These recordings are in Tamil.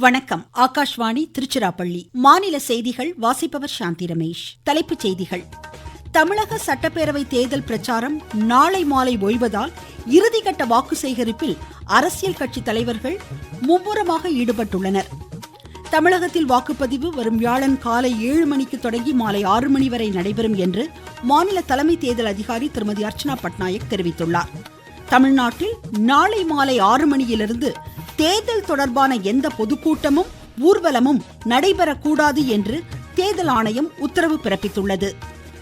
வணக்கம். ஆகாஷ்வாணி திருச்சிராப்பள்ளி. மாநில செய்திகள் வாசிப்பவர் சாந்தி ரமேஷ். தலைப்புச் செய்திகள். தமிழக சட்டப்பேரவை தேர்தல் பிரச்சாரம் நாளை மாலை ஓய்வதால் இறுதிக்கட்ட வாக்கு சேகரிப்பில் அரசியல் கட்சி தலைவர்கள் மும்முரமாக ஈடுபட்டுள்ளனர். தமிழகத்தில் வாக்குப்பதிவு வரும் வியாழன் காலை 7 மணிக்கு தொடங்கி மாலை 6 மணி வரை நடைபெறும் என்று மாநில தலைமை தேர்தல் அதிகாரி திருமதி அர்ச்சனா பட்நாயக் தெரிவித்துள்ளார். தமிழ்நாட்டில் நாளை மாலை 6 மணியிலிருந்து தேர்தல் தொடர்பான எந்த பொதுக்கூட்டமும் ஊர்வலமும் நடைபெறக்கூடாது என்று தேர்தல் ஆணையம் உத்தரவு பிறப்பித்துள்ளது.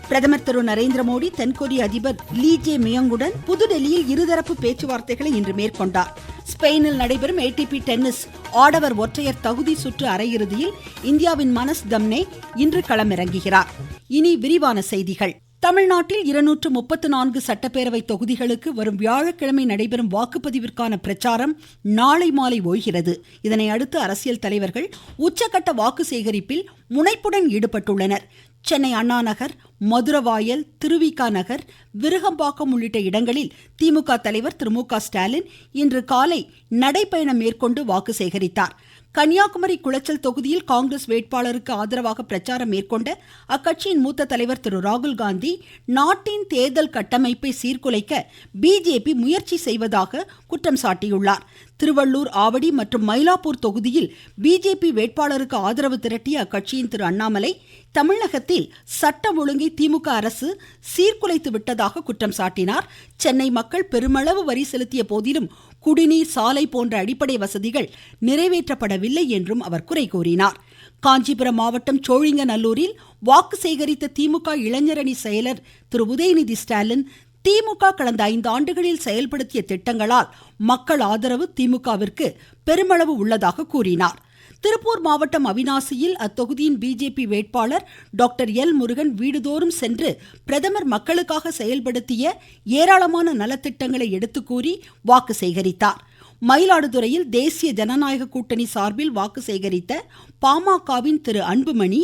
பிரதமர் திரு நரேந்திர மோடி தென்கொரிய அதிபர் லீ ஜே மியங்குடன் புதுடெல்லியில் இருதரப்பு பேச்சுவார்த்தைகளை இன்று மேற்கொண்டார். ஸ்பெயினில் நடைபெறும் ATP டென்னிஸ் ஆடவர் ஒற்றையர் தகுதி சுற்று அரையிறுதியில் இந்தியாவின் மனஸ் தம்னே இன்று களமிறங்குகிறார். இனி விரிவான செய்திகள். தமிழ்நாட்டில் 234 சட்டப்பேரவை தொகுதிகளுக்கு வரும் வியாழக்கிழமை நடைபெறும் வாக்குப்பதிவிற்கான பிரச்சாரம் நாளை மாலை ஓய்கிறது. இதனை அடுத்து அரசியல் தலைவர்கள் உச்சக்கட்ட வாக்கு சேகரிப்பில் முனைப்புடன் ஈடுபட்டுள்ளனர். சென்னை அண்ணா நகர், மதுரவாயல், திருவிக நகர், விருகம்பாக்கம் உள்ளிட்ட இடங்களில் திமுக தலைவர் திரு மு க ஸ்டாலின் இன்று காலை நடைபயணம் மேற்கொண்டு வாக்கு சேகரித்தார். கன்னியாகுமரி குளச்சல் தொகுதியில் காங்கிரஸ் வேட்பாளருக்கு ஆதரவாக பிரச்சாரம் மேற்கொண்ட அக்கட்சியின் மூத்த தலைவர் திரு ராகுல் காந்தி நாட்டின் தேர்தல் கட்டமைப்பை சீர்குலைக்க பிஜேபி முயற்சி செய்வதாக குற்றம் சாட்டியுள்ளார். திருவள்ளூர், ஆவடி மற்றும் மயிலாப்பூர் தொகுதியில் பிஜேபி வேட்பாளருக்கு ஆதரவு திரட்டிய அக்கட்சியின் திரு அண்ணாமலை தமிழகத்தில் சட்டம் ஒழுங்கை திமுக அரசு சீர்குலைத்து விட்டதாக குற்றம் சாட்டினார். சென்னை மக்கள் பெருமளவு வரி செலுத்திய போதிலும் குடிநீர், சாலை போன்ற அடிப்படை வசதிகள் நிறைவேற்றப்படவில்லை என்றும் அவர் குறை கூறினார். காஞ்சிபுரம் மாவட்டம் சோழிங்கநல்லூரில் வாக்கு சேகரித்த திமுக இளைஞரணி செயலர் திரு உதயநிதி ஸ்டாலின் திமுக கடந்த 5 ஆண்டுகளில் செயல்படுத்திய திட்டங்களால் மக்கள் ஆதரவு திமுகவிற்கு பெருமளவு உள்ளதாக கூறினார். திருப்பூர் மாவட்டம் அவிநாசியில் அத்தொகுதியின் பிஜேபி வேட்பாளர் டாக்டர் எல் முருகன் வீடுதோறும் சென்று பிரதமர் மக்களுக்காக செயல்படுத்திய ஏராளமான நலத்திட்டங்களை எடுத்துக்கூறி வாக்கு சேகரித்தார். மயிலாடுதுறையில் தேசிய ஜனநாயக கூட்டணி சார்பில் வாக்கு சேகரித்த பாமகவின் திரு அன்புமணி,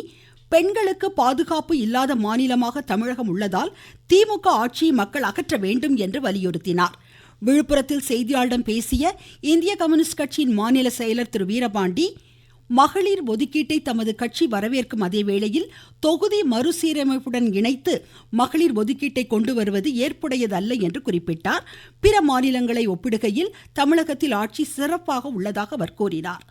பெண்களுக்கு பாதுகாப்பு இல்லாத மாநிலமாக தமிழகம் உள்ளதால் திமுக ஆட்சியை மக்கள் அகற்ற வேண்டும் என்று வலியுறுத்தினார். விழுப்புரத்தில் செய்தியாளர்களிடம் பேசிய இந்திய கம்யூனிஸ்ட் கட்சியின் மாநில செயலர் திரு வீரபாண்டி, மகளிர் ஒதுக்கீட்டை தமது கட்சி வரவேற்கும் அதே வேளையில் தொகுதி மறுசீரமைப்புடன் இணைத்து மகளிர் ஒதுக்கீட்டை கொண்டு வருவது ஏற்புடையதல்ல என்று குறிப்பிட்டார். பிற மாநிலங்களை ஒப்பிடுகையில் தமிழகத்தில் ஆட்சி சிறப்பாக உள்ளதாக அவர் கூறினார்.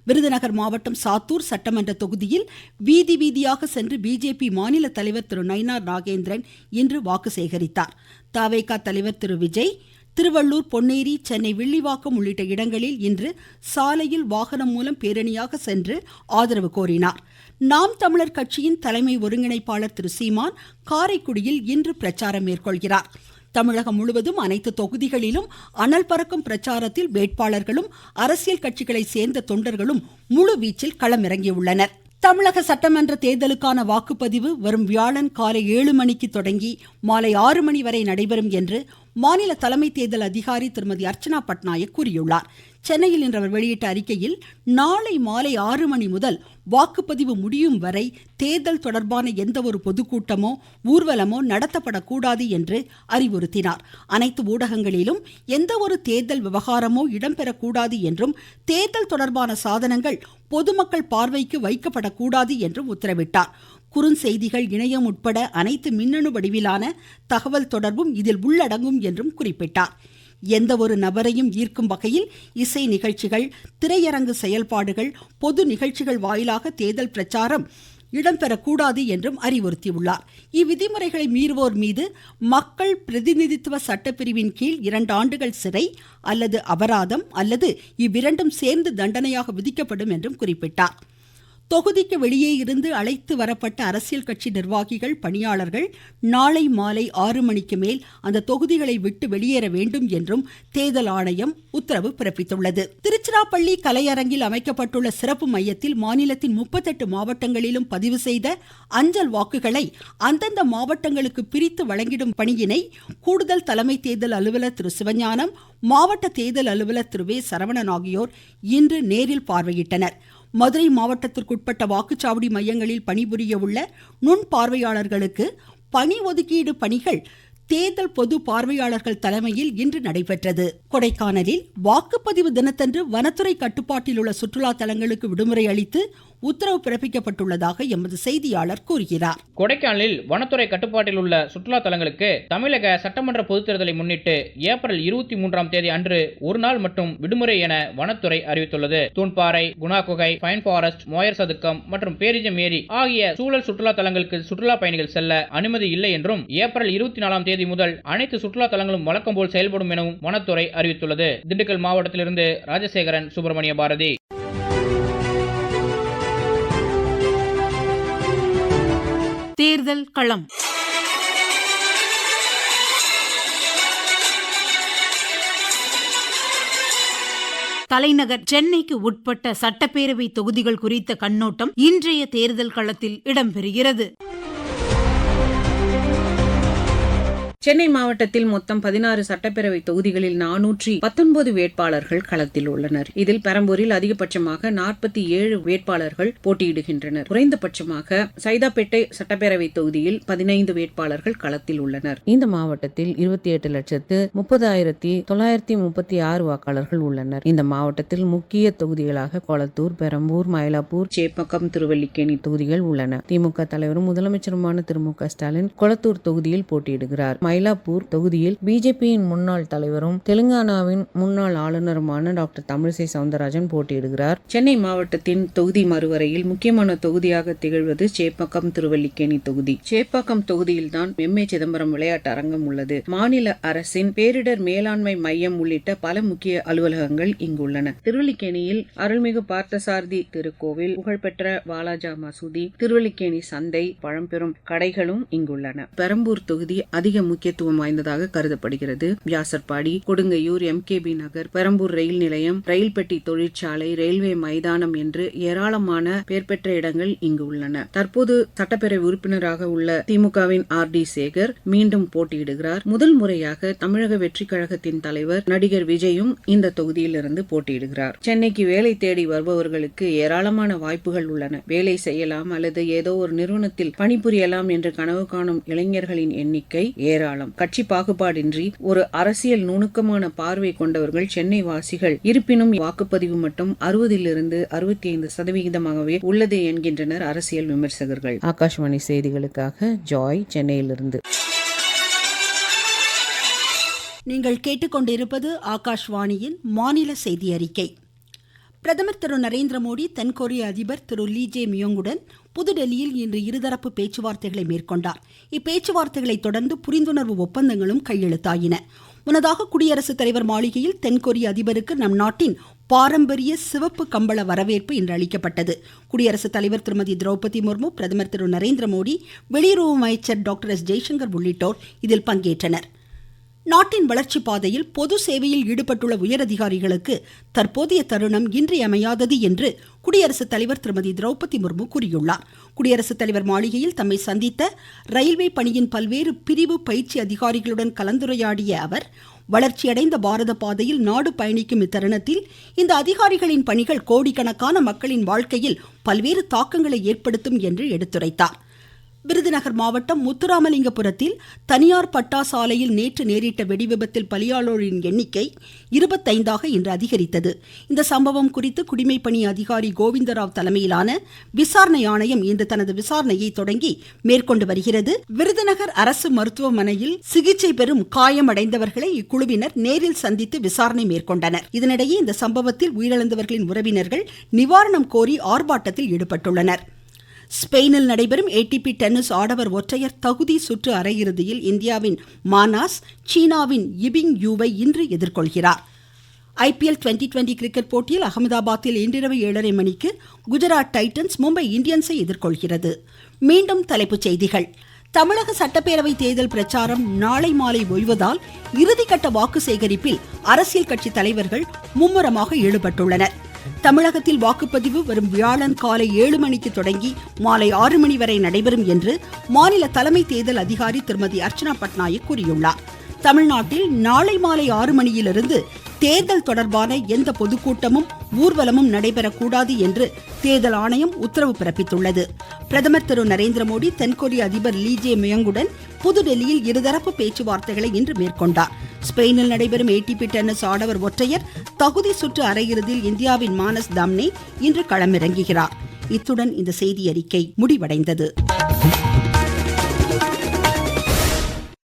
விருதுநகர் மாவட்டம் சாத்தூர் சட்டமன்ற தொகுதியில் வீதி வீதியாக சென்று பிஜேபி மாநில தலைவர் திரு நயினார் நாகேந்திரன் இன்று வாக்கு சேகரித்தார். தவேக தலைவர் திரு விஜய் திருவள்ளூர், பொன்னேரி, சென்னை வில்லிவாக்கம் உள்ளிட்ட இடங்களில் இன்று சாலையில் வாகனம் மூலம் பேரணியாக சென்று ஆதரவு கோரினார். நாம் தமிழர் கட்சியின் தலைமை ஒருங்கிணைப்பாளர் திரு சீமான் காரைக்குடியில் இன்று பிரச்சாரம் மேற்கொள்கிறார். தமிழகம் முழுவதும் அனைத்து தொகுதிகளிலும் அனல் பறக்கும் பிரச்சாரத்தில் வேட்பாளர்களும் அரசியல் கட்சிகளை சேர்ந்த தொண்டர்களும் முழுவீச்சில் களமிறங்கியுள்ளனர். தமிழக சட்டமன்ற தேர்தலுக்கான வாக்குப்பதிவு வரும் வியாழன் காலை 7 மணிக்கு தொடங்கி மாலை 6 மணி வரை நடைபெறும் என்று மாநில தலைமை தேர்தல் அதிகாரி திருமதி அர்ச்சனா பட்நாயக் கூறியுள்ளார். சென்னையில் இன்று அவர் வெளியிட்ட அறிக்கையில் நாளை மாலை 6 மணி முதல் வாக்குப்பதிவு முடியும் வரை தேர்தல் தொடர்பான எந்த ஒரு பொதுக்கூட்டமோ ஊர்வலமோ நடத்தப்படக்கூடாது என்று அறிவுறுத்தினார். அனைத்து ஊடகங்களிலும் எந்த ஒரு தேர்தல் விவகாரமோ இடம்பெறக்கூடாது என்றும் தேர்தல் தொடர்பான சாதனங்கள் பொதுமக்கள் பார்வைக்கு வைக்கப்படக்கூடாது என்றும் உத்தரவிட்டார். குறுஞ்செய்திகள், இணையம் உட்பட அனைத்து மின்னணு வடிவிலான தகவல் தொடர்பும் இதில் உள்ளடங்கும் என்றும் குறிப்பிட்டார். எந்த ஒரு நபரையும் ஈர்க்கும் வகையில் இசை நிகழ்ச்சிகள், திரையரங்கு செயல்பாடுகள், பொது நிகழ்ச்சிகள் வாயிலாக தேர்தல் பிரச்சாரம் இடம்பெறக்கூடாது என்றும் அறிவுறுத்தியுள்ளார். இவ்விதிமுறைகளை மீறுவோர் மீது மக்கள் பிரதிநிதித்துவ சட்டப்பிரிவின் கீழ் 2 ஆண்டுகள் சிறை அல்லது அபராதம் அல்லது இவ்விரண்டும் சேர்ந்து தண்டனையாக விதிக்கப்படும் என்றும் குறிப்பிட்டார். தொகுதிக்கு வெளியே இருந்து அழைத்து வரப்பட்ட அரசியல் கட்சி நிர்வாகிகள், பணியாளர்கள் நாளை மாலை 6 மணிக்கு மேல் அந்த தொகுதிகளை விட்டு வெளியேற வேண்டும் என்றும் தேர்தல் ஆணையம் உத்தரவு பிறப்பித்துள்ளது. திருச்சிராப்பள்ளி கலையரங்கில் அமைக்கப்பட்டுள்ள சிறப்பு மையத்தில் மாநிலத்தின் 38 மாவட்டங்களிலும் பதிவு செய்த அஞ்சல் வாக்குகளை அந்தந்த மாவட்டங்களுக்கு பிரித்து வழங்கிடும் பணியினை கூடுதல் தலைமை தேர்தல் அலுவலர் திரு சிவஞானம், மாவட்ட தேர்தல் அலுவலர் திரு வே சரவணன் ஆகியோர் இன்று நேரில் பார்வையிட்டனர். மதுரை மாவட்டத்திற்குட்பட்ட வாக்குச்சாவடி மையங்களில் பணிபுரிய உள்ள நுண் பார்வையாளர்களுக்கு பணி ஒதுக்கீடு பணிகள் தேர்தல் பொது பார்வையாளர்கள் தலைமையில் இன்று நடைபெற்றது. கொடைக்கானலில் வாக்குப்பதிவு தினத்தன்று வனத்துறை கட்டுப்பாட்டில் உள்ள சுற்றுலா தலங்களுக்கு விடுமுறை அளித்து உத்தரவு பிறப்பிக்கப்பட்டுள்ளதாக எமது செய்தியாளர் கூறுகிறார். கொடைக்கானலில் வனத்துறை கட்டுப்பாட்டில் உள்ள சுற்றுலா தலங்களுக்கு தமிழக சட்டமன்ற பொதுத் தேர்தலை முன்னிட்டு ஏப்ரல் 23ஆம் தேதி அன்று ஒரு நாள் மட்டும் விடுமுறை என வனத்துறை அறிவித்துள்ளது. தூண்பாறை, குணா குகை, பைன் ஃபாரஸ்ட், மோயர் சதுக்கம் மற்றும் பேரிஜம் ஏரி ஆகிய சூழல் சுற்றுலா தலங்களுக்கு சுற்றுலா பயணிகள் செல்ல அனுமதி இல்லை என்றும் ஏப்ரல் 24ஆம் தேதி முதல் அனைத்து சுற்றுலா தலங்களும் வழக்கம் போல் செயல்படும் எனவும் வனத்துறை அறிவித்துள்ளது. திண்டுக்கல் மாவட்டத்திலிருந்து ராஜசேகரன், சுப்பிரமணிய பாரதி. தேர்தல் களம். தலைநகர் சென்னைக்கு உட்பட்ட சட்டப்பேரவை தொகுதிகள் குறித்த கண்ணோட்டம் இன்றைய தேர்தல் களத்தில் இடம்பெறுகிறது. சென்னை மாவட்டத்தில் மொத்தம் 16 சட்டப்பேரவை தொகுதிகளில் 419 வேட்பாளர்கள் களத்தில் உள்ளனர். இதில் பெரம்பூரில் அதிகபட்சமாக 47 வேட்பாளர்கள் போட்டியிடுகின்றனர். குறைந்தபட்சமாக சைதாப்பேட்டை சட்டப்பேரவை தொகுதியில் 15 வேட்பாளர்கள் களத்தில் உள்ளனர். இந்த மாவட்டத்தில் 28,30,936 வாக்காளர்கள் உள்ளனர். இந்த மாவட்டத்தில் முக்கிய தொகுதிகளாக கொளத்தூர், பெரம்பூர், மயிலாப்பூர், சேப்பக்கம், திருவல்லிக்கேணி தொகுதிகள் உள்ளன. திமுக தலைவரும் முதலமைச்சருமான திரு மு.க. ஸ்டாலின் கொளத்தூர் தொகுதியில் போட்டியிடுகிறார். மயிலாப்பூர் தொகுதியில் பிஜேபியின் முன்னாள் தலைவரும் தெலுங்கானாவின் முன்னாள் ஆளுநருமான டாக்டர் தமிழிசை சவுந்தரராஜன் போட்டியிடுகிறார். சென்னை மாவட்டத்தின் தொகுதி மறுவரையில் முக்கியமான தொகுதியாக திகழ்வது சேப்பாக்கம், திருவல்லிக்கேணி தொகுதி. சேப்பாக்கம் தொகுதியில்தான் எம்.ஏ. சிதம்பரம் விளையாட்டு அரங்கம் உள்ளது. மாநில அரசின் பேரிடர் மேலாண்மை மையம் உள்ளிட்ட பல முக்கிய அலுவலகங்கள் இங்கு உள்ளன. திருவல்லிக்கேணியில் அருள்மிகு பார்த்தசாரதி திருக்கோவில், புகழ்பெற்ற வாலாஜா மசூதி, திருவல்லிக்கேணி சந்தை, பழம்பெரும் கடைகளும் இங்குள்ளன. பெரம்பூர் தொகுதி அதிக முக்கியத்துவம் வாய்ந்ததாக கருதப்படுகிறது. வியாசர்பாடி, கொடுங்கையூர், எம்.கே.பி. நகர், பெரம்பூர் ரயில் நிலையம், ரயில் பெட்டி தொழிற்சாலை, ரயில்வே மைதானம் என்று ஏராளமான பெயர் பெற்ற இடங்கள் இங்கு உள்ளன. தற்போது சட்டப்பேரவை உறுப்பினராக உள்ள திமுகவின் ஆர்.டி. சேகர் மீண்டும் போட்டியிடுகிறார். முதல் முறையாக தமிழக வெற்றி கழகத்தின் தலைவர் நடிகர் விஜயும் இந்த தொகுதியிலிருந்து போட்டியிடுகிறார். சென்னைக்கு வேலை தேடி வருபவர்களுக்கு ஏராளமான வாய்ப்புகள் உள்ளன. வேலை செய்யலாம் அல்லது ஏதோ ஒரு நிறுவனத்தில் பணிபுரியலாம் என்று கனவு காணும் இளைஞர்களின் எண்ணிக்கை ஏராளம். கட்சி பாகுபாடின்றி ஒரு அரசியல் நுணுக்கமான பார்வை கொண்டவர்கள் சென்னை வாசிகள். இருப்பினும் வாக்குப்பதிவு மட்டும் 60லிருந்து 65% உள்ளது என்கின்றனர் அரசியல் விமர்சகர்கள். ஆகாஷ்வாணி செய்திகளுக்காக ஜாய், சென்னையிலிருந்து. நீங்கள் கேட்டுக்கொண்டிருப்பது ஆகாஷ்வாணியின் மாநில செய்தி அறிக்கை. பிரதமர் திரு நரேந்திர மோடி தென்கொரிய அதிபர் திரு லீ ஜே மியோங்குடன் புதுடெல்லியில் இன்று இருதரப்பு பேச்சுவார்த்தைகளை மேற்கொண்டார். இப்பேச்சுவார்த்தைகளை தொடர்ந்து புரிந்துணர்வு ஒப்பந்தங்களும் கையெழுத்தாயின. முன்னதாக குடியரசுத் தலைவர் மாளிகையில் தென்கொரிய அதிபருக்கு நம் நாட்டின் பாரம்பரிய சிவப்பு கம்பள வரவேற்பு இன்று அளிக்கப்பட்டது. குடியரசுத் தலைவர் திருமதி திரௌபதி முர்மு, பிரதமர் திரு நரேந்திர மோடி, வெளியுறவு அமைச்சர் டாக்டர் எஸ். ஜெய்சங்கர் உள்ளிட்டோர் இதில் பங்கேற்றனர். நாட்டின் வளர்ச்சி பாதையில் பொது சேவையில் ஈடுபட்டுள்ள உயரதிகாரிகளுக்கு தற்போதைய தருணம் இன்றியமையாதது என்று குடியரசுத் தலைவர் திருமதி திரௌபதி முர்மு கூறியுள்ளார். குடியரசுத் தலைவர் மாளிகையில் தம்மை சந்தித்த ரயில்வே பணியின் பல்வேறு பிரிவு பயிற்சி அதிகாரிகளுடன் கலந்துரையாடிய அவர், வளர்ச்சியடைந்த பாரத பாதையில் நாடு பயணிக்கும் இத்தருணத்தில் இந்த அதிகாரிகளின் பணிகள் கோடிக்கணக்கான மக்களின் வாழ்க்கையில் பல்வேறு தாக்கங்களை ஏற்படுத்தும் என்று எடுத்துரைத்தார். விருதுநகர் மாவட்டம் முத்துராமலிங்கபுரத்தில் தனியார் பட்டாசு ஆலையில் நேற்று நேரிட்ட வெடிவிபத்தில் பலியானோரின் எண்ணிக்கை 25ஆக இன்று அதிகரித்தது. இந்த சம்பவம் குறித்து குடிமைப்பணி அதிகாரி கோவிந்தராவ் தலைமையிலான விசாரணை ஆணையம் இன்று தனது விசாரணையை தொடங்கி மேற்கொண்டு வருகிறது. விருதுநகர் அரசு மருத்துவமனையில் சிகிச்சை பெறும் காயமடைந்தவர்களை இக்குழுவினர் நேரில் சந்தித்து விசாரணை மேற்கொண்டனர். இதனிடையே இந்த சம்பவத்தில் உயிரிழந்தவர்களின் உறவினர்கள் நிவாரணம் கோரி ஆர்ப்பாட்டத்தில் ஈடுபட்டுள்ளனர். ஸ்பெயினில் நடைபெறும் ஏடிபி டென்னிஸ் ஆடவர் ஒற்றையர் தகுதி சுற்று அரையிறுதியில் இந்தியாவின் மானாஸ் சீனாவின் யிபிங் யூவை இன்று எதிர்கொள்கிறார். ஐபிஎல் 2020 கிரிக்கெட் போட்டியில் அகமதாபாத்தில் இன்றிரவு 7:30 மணிக்கு குஜராத் டைட்டன்ஸ் மும்பை இந்தியன்ஸை எதிர்கொள்கிறது. மீண்டும் தலைப்புச் செய்திகள். தமிழக சட்டப்பேரவை தேர்தல் பிரச்சாரம் நாளை மாலை ஓய்வதால் இறுதிக்கட்ட வாக்கு சேகரிப்பில் அரசியல் கட்சி தலைவர்கள் மும்முரமாக ஈடுபட்டுள்ளனர். தமிழகத்தில் வாக்குப்பதிவு வரும் வியாழன் காலை 7 மணிக்கு தொடங்கி மாலை 6 மணி வரை நடைபெறும் என்று மாநில தலைமை தேர்தல் அதிகாரி திருமதி அர்ச்சனா பட்நாயக் கூறியுள்ளார். தமிழ்நாட்டில் நாளை மாலை 6 மணியிலிருந்து தேர்தல் தொடர்பான எந்த பொதுக்கூட்டமும் ஊர்வலமும் நடைபெறக்கூடாது என்று தேர்தல் ஆணையம் உத்தரவு பிறப்பித்துள்ளது. பிரதமர் திரு நரேந்திர மோடி தென்கொரிய அதிபர் லீ ஜே மியங்குடன் புதுடெல்லியில் இருதரப்பு பேச்சுவார்த்தைகளை இன்று மேற்கொண்டார். ஸ்பெயினில் நடைபெறும் ATP டென்னிஸ் ஆடவர் ஒற்றையர் தகுதி சுற்று அரையிறுதியில் இந்தியாவின் மானஸ் தாம்னே இன்று களமிறங்குகிறார். இத்துடன் இந்த செய்தி அறிக்கை முடிவடைந்தது.